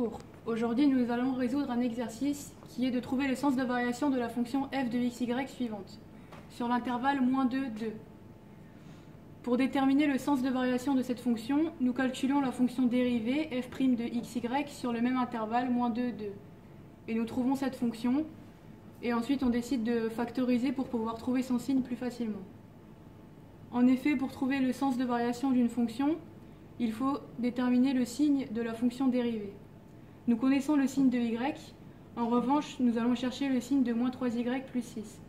Bonjour, aujourd'hui nous allons résoudre un exercice qui est de trouver le sens de variation de la fonction f de xy suivante, sur l'intervalle -2, 2. Pour déterminer le sens de variation de cette fonction, nous calculons la fonction dérivée f' de xy sur le même intervalle -2, 2. Et nous trouvons cette fonction, et ensuite on décide de factoriser pour pouvoir trouver son signe plus facilement. En effet, pour trouver le sens de variation d'une fonction, il faut déterminer le signe de la fonction dérivée. Nous connaissons le signe de y, en revanche, nous allons chercher le signe de -3y plus 6.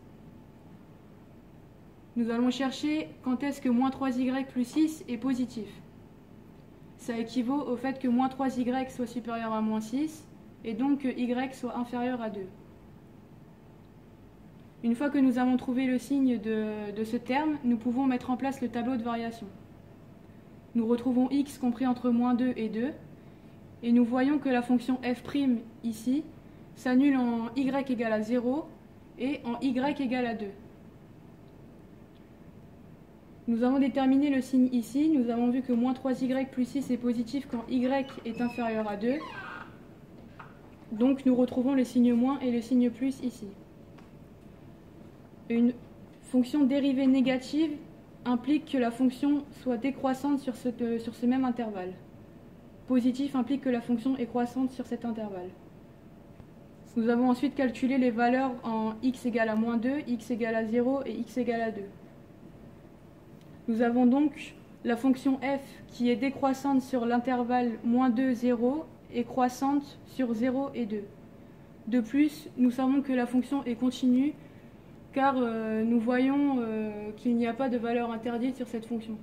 Nous allons chercher quand est-ce que -3y plus 6 est positif. Ça équivaut au fait que -3y soit supérieur à -6, et donc que y soit inférieur à 2. Une fois que nous avons trouvé le signe de ce terme, nous pouvons mettre en place le tableau de variation. Nous retrouvons x compris entre -2 et 2, et nous voyons que la fonction f' ici s'annule en y égale à 0 et en y égale à 2. Nous avons déterminé le signe ici, nous avons vu que -3y plus 6 est positif quand y est inférieur à 2, donc nous retrouvons le signe moins et le signe plus ici. Une fonction dérivée négative implique que la fonction soit décroissante sur ce même intervalle. Positif implique que la fonction est croissante sur cet intervalle. Nous avons ensuite calculé les valeurs en x égale à -2, x égale à 0 et x égale à 2. Nous avons donc la fonction f qui est décroissante sur l'intervalle -2, 0 et croissante sur 0 et 2. De plus, nous savons que la fonction est continue car nous voyons qu'il n'y a pas de valeur interdite sur cette fonction.